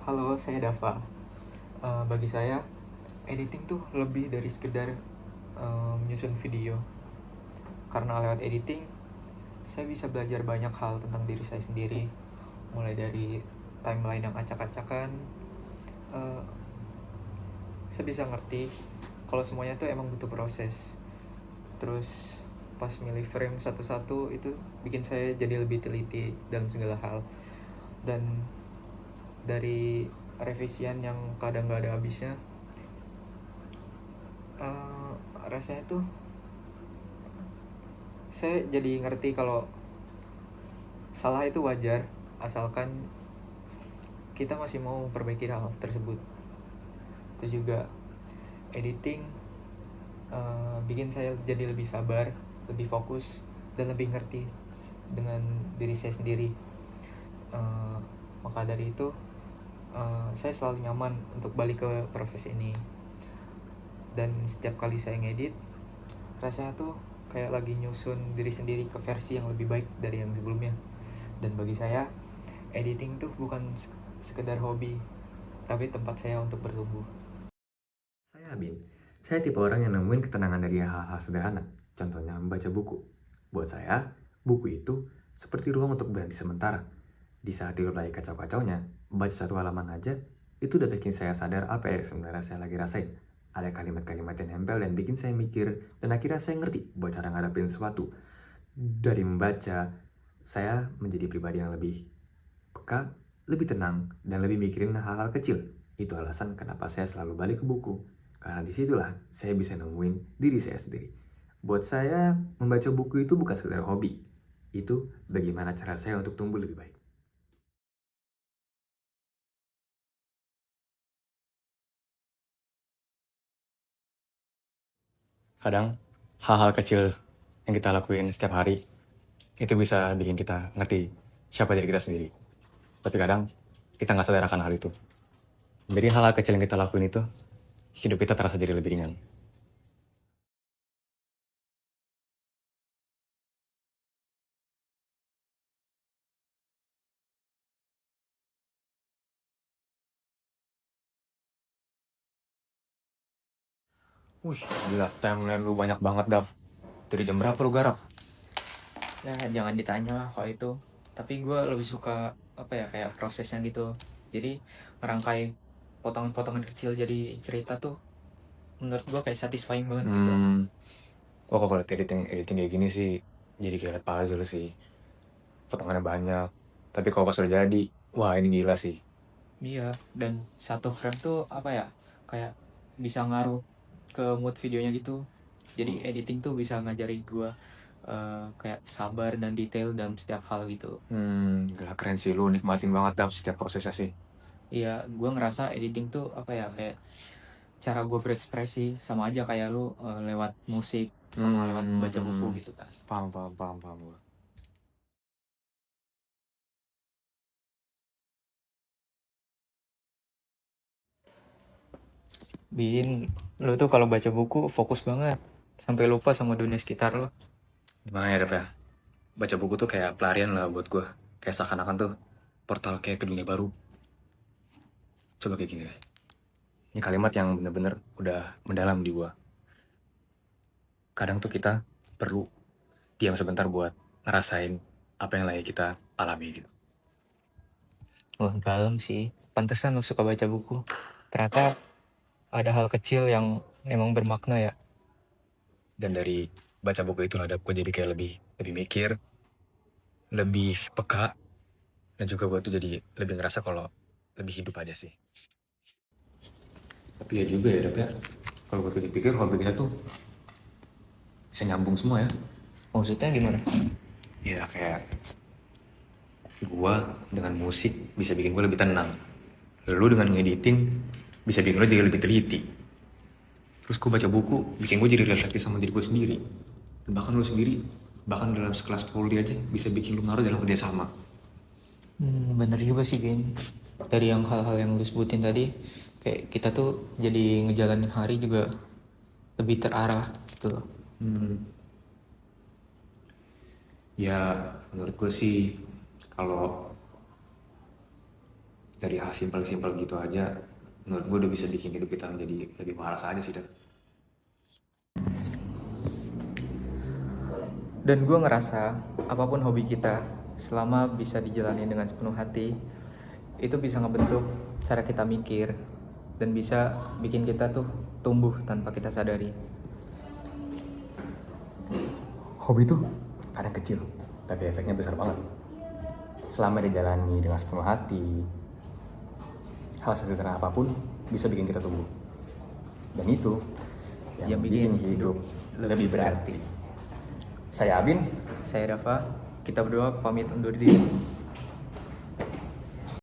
Halo, saya Dava. Bagi saya, editing tuh lebih dari sekedar menyusun video. Karena lewat editing, saya bisa belajar banyak hal tentang diri saya sendiri. Mulai dari timeline yang acak-acakan, eh, saya bisa ngerti kalau semuanya tuh emang butuh proses. Terus pas milih frame satu-satu itu bikin saya jadi lebih teliti dalam segala hal. Dan dari revisian yang kadang gak ada habisnya, eh, rasanya tuh saya jadi ngerti kalau salah itu wajar asalkan kita masih mau memperbaiki hal tersebut. Itu juga editing bikin saya jadi lebih sabar, lebih fokus, dan lebih ngerti dengan diri saya sendiri. Eh, Maka dari itu saya selalu nyaman untuk balik ke proses ini. Dan setiap kali saya ngedit, rasanya tuh kayak lagi nyusun diri sendiri ke versi yang lebih baik dari yang sebelumnya. Dan bagi saya, editing tuh bukan sekedar hobi, tapi tempat saya untuk bertumbuh. Saya Abin. Saya tipe orang yang nemuin ketenangan dari hal-hal sederhana. Contohnya membaca buku. Buat saya, buku itu seperti ruang untuk berhenti sementara. Di saat tidur lagi kacau-kacaunya, baca satu halaman aja, itu udah bikin saya sadar apa yang sebenarnya saya lagi rasain. Ada kalimat-kalimat yang nempel dan bikin saya mikir, dan akhirnya saya ngerti buat cara ngadapin sesuatu. Dari membaca, saya menjadi pribadi yang lebih peka, lebih tenang, dan lebih mikirin hal-hal kecil. Itu alasan kenapa saya selalu balik ke buku. Karena disitulah saya bisa nemuin diri saya sendiri. Buat saya, membaca buku itu bukan sekedar hobi. Itu bagaimana cara saya untuk tumbuh lebih baik. Kadang, hal-hal kecil yang kita lakuin setiap hari, itu bisa bikin kita ngerti siapa diri kita sendiri. Tapi kadang, kita nggak sadar akan hal itu. Jadi hal-hal kecil yang kita lakuin itu, hidup kita terasa jadi lebih ringan. Wih, gila, timeline lu banyak banget, Dav. Dari jam berapa lu garap? Ya jangan ditanya kalau itu, tapi gue lebih suka apa ya, kayak prosesnya gitu. Jadi merangkai potongan-potongan kecil jadi cerita tuh menurut gue kayak satisfying banget gitu. Oh, kalau editing kayak gini sih, jadi kayak puzzle sih. Potongannya banyak. Tapi kalau pas udah jadi, wah ini gila sih. Iya, dan satu frame tuh apa ya, kayak bisa ngaruh ke mood videonya gitu. Jadi editing tuh bisa ngajarin gue kayak sabar dan detail dalam setiap hal gitu. Gila keren sih, lu nikmatin banget Dav setiap prosesnya sih. Iya, gue ngerasa editing tuh apa ya, kayak cara gue berekspresi sama aja kayak lu lewat musik sama lewat baca buku gitu kan. Paham gua. Bin, lu tuh kalau baca buku fokus banget sampai lupa sama dunia sekitar lo. Gimana ya Dav ya? Baca buku tuh kayak pelarian lah buat gua. Kayak seakan-akan tuh portal kayak ke dunia baru. Coba kayak gini deh. Ini kalimat yang bener-bener udah mendalam di gua. Kadang tuh kita perlu diam sebentar buat ngerasain apa yang lagi kita alami gitu. Wah, dalam sih. Pantesan lu suka baca buku. Ternyata ada hal kecil yang emang bermakna ya. Dan dari baca buku itu ada gue jadi kayak lebih lebih mikir, lebih peka, dan juga gue tuh jadi lebih ngerasa kalau lebih hidup aja sih. Tapi ya juga ya Dap ya, kalau gue pikir-pikir hobi kita tuh bisa nyambung semua ya. Maksudnya gimana? Ya kayak gue dengan musik bisa bikin gue lebih tenang, lu dengan ngediting bisa bikin lu jadi lebih teliti, terus gue baca buku bikin gue jadi reflektif sama diri gue sendiri, dan bahkan lu sendiri, bahkan dalam sekelas Polri aja bisa bikin lu ngaruh dalam kerjasama. Bener juga sih, Bin. Dari yang hal-hal yang lu sebutin tadi, kayak kita tuh jadi ngejalanin hari juga lebih terarah gitu loh. Ya menurut gue sih kalau Dari hal simpel-simpel gitu aja, menurut gue udah bisa bikin hidup kita menjadi lebih waras aja sih, Dan. Dan gue ngerasa apapun hobi kita, selama bisa dijalani dengan sepenuh hati, itu bisa ngebentuk cara kita mikir dan bisa bikin kita tuh tumbuh tanpa kita sadari. Hobi itu kadang kecil, tapi efeknya besar banget. Selama dijalani dengan sepenuh hati, hal sederhana apapun bisa bikin kita tumbuh. Dan itu yang bikin hidup lebih berarti. Saya Abin. Saya Rafa, kita berdua pamit undur diri.